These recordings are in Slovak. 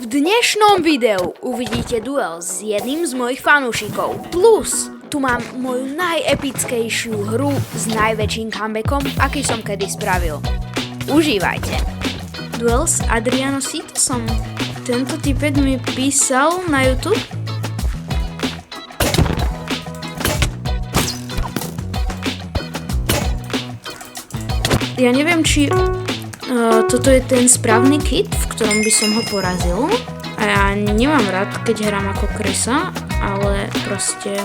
V dnešnom videu uvidíte duel s jedným z mojich fanúšikov. Plus, tu mám moju najepickejšiu hru s najväčším comebackom, aký som kedy spravil. Užívajte! Duel s Adriano Sitosom. Tento typek mi písal na YouTube. Ja neviem, či toto je ten správny kit, v ktorom by som ho porazil. A ja nemám rád, keď hrám ako krysa, ale proste...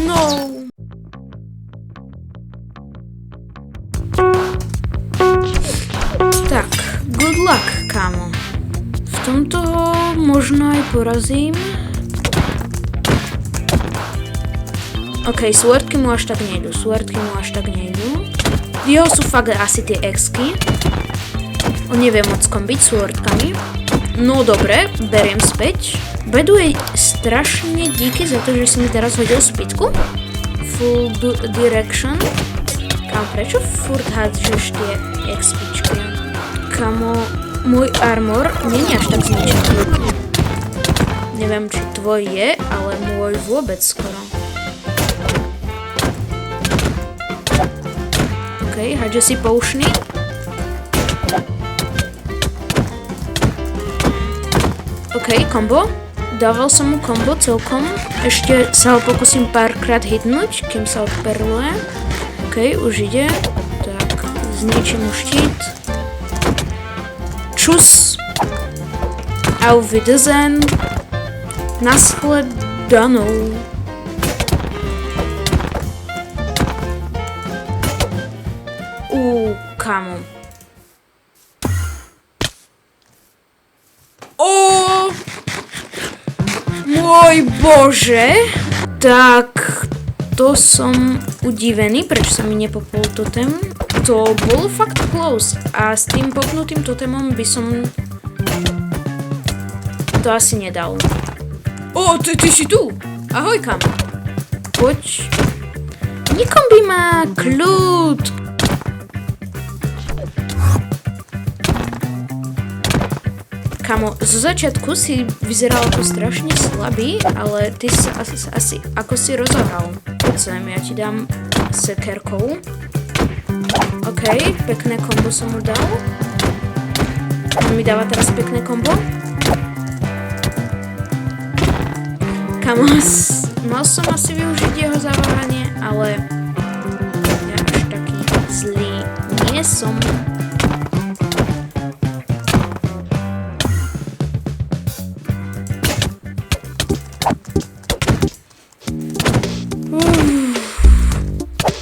No! Tak, good luck, kámo. V tomto ho možno aj porazím. OK, swordky mu až tak nejdu, Jeho sú fakt asi tie X-ky. On nevie moc kombiť swordkami. No dobre, beriem späť. By the way, strašne díky za to, že si mi teraz hodil spitku. Full direction. Kam, prečo furt hádžeš tie X-pičky? Kamo, môj armor nie je až tak zničený. Neviem, či tvoj je, ale môj vôbec skoro. OK, hádže si poušný. OK, combo. Dával som mu combo celkom. Ešte sa ho pokúsim párkrát hitnúť, kým sa odperluje. OK, už ide. Tak, zničím mu štít. Čus. Auf Wiedersehen. Nashledanou. Kámo. Môj bože. Tak, to som udivený, prečo sa mi nepopol totem. To bolo fakt close. A s tým popnutým totemom by som to asi nedal. Ty si tu. Ahoj, kámo. Poď. Nekombi ma, kľud. Kamo, zo začiatku si vyzeral ako strašne slabý, ale ty sa asi ako si rozohral. Poď sem, ja ti dám sekerkou. OK, pekné kombo som mu dal. On mi dáva teraz pekné kombo. Kamo, mal som asi využiť jeho zaváhanie, ale ja až taký zlý nie som.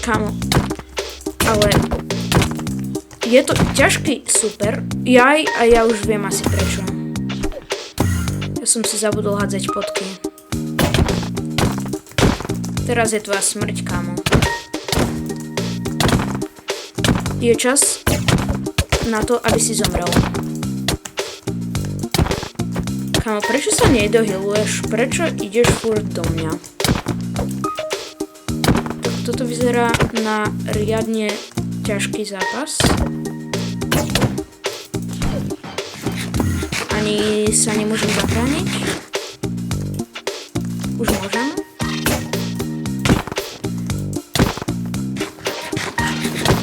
Kámo, ale je to ťažký super. A ja už viem asi prečo. Ja som si zabudol hádzať potky. Teraz je tvoja smrť, kámo. Je čas na to, aby si zomrel. Kámo, prečo sa nedohiluješ? Prečo ideš furt do mňa? Toto vyzerá na riadne ťažký zápas. Ani sa nemôžem zachrániť. Už môžem.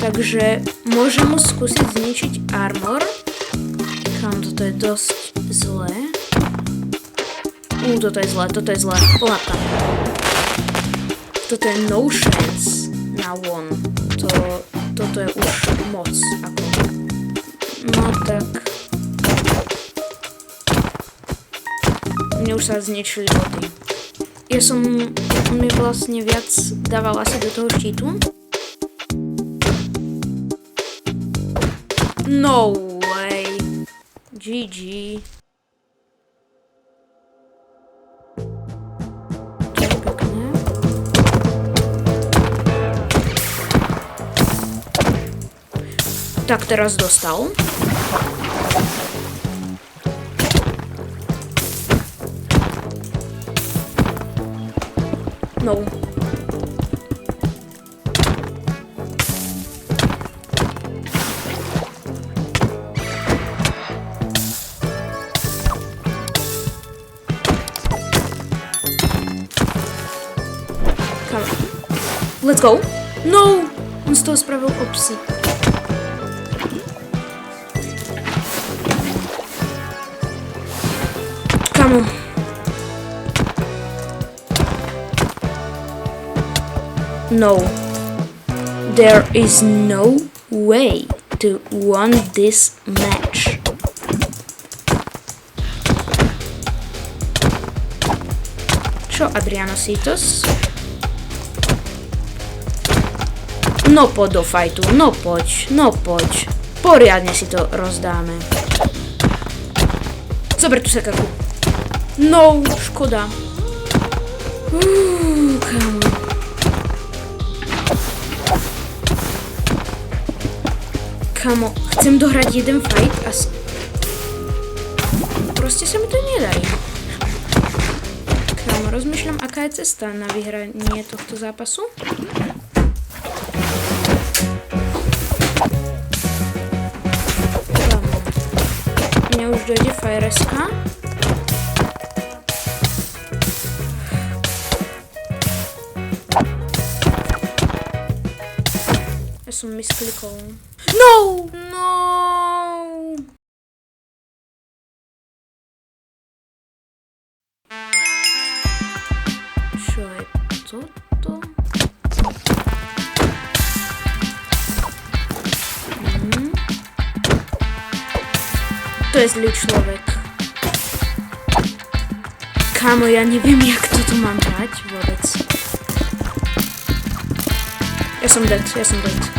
Takže môžem mu skúsiť zničiť armor. Kam, toto je dosť zlé. Toto je zlé. Látka. Toto je no chance na one. Toto je už moc. Ako. No tak. Mne už sa zničili body. On mi vlastne viac dával asi do toho štítu. No way. GG. Tak teraz dostal. No. Let's go. No! On z toho spravil obsí. Kamo. No. There is no way to win this match. Čo, Adriano Sitos? No poď do fajtu, no poď. Poriadne si to rozdáme. Zober tú sekaku. No, škoda. Kamo. Kamo, chcem dohrať jeden fight a proste sa mi to nedarí. Kamo, rozmýšľam, aká je cesta na vyhranie tohto zápasu. Kamo, mne už dojde fireska. Ja som misklikol. No! No! Čo je toto? To je zlý človek. Kámo, ja neviem, jak toto mám hrať vôbec. Ja som dead.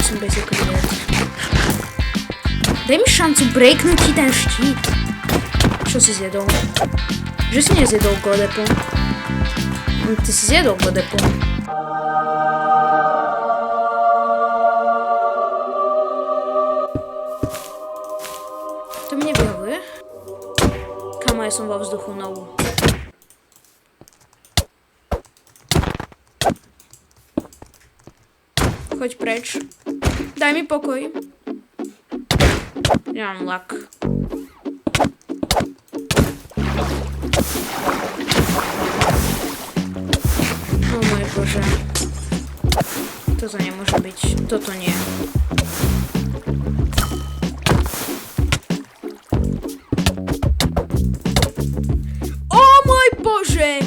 Som basically dead. Daj mi šancu breaknúť ti ten štít. Čo si zjedol? Že si nezjedol Godepo? Ty si zjedol Godepo. To mi nevyhovuje. Kamo, ja som vo vzduchu novú. Choď preč. Daj mi pokoj. Ja mám lak. O môj Bože. Toto nemôže byť. Toto nie. O môj Bože!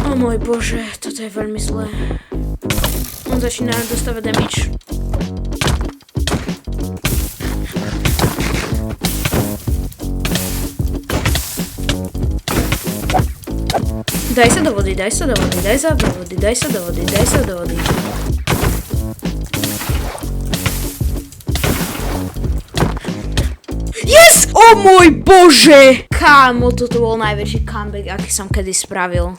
O môj Bože, toto je veľmi zlé. On začína dostávať damage. Daj sa do vody. Yes! O môj Bože! Kámo, toto bol najväčší comeback, aký som kedy spravil.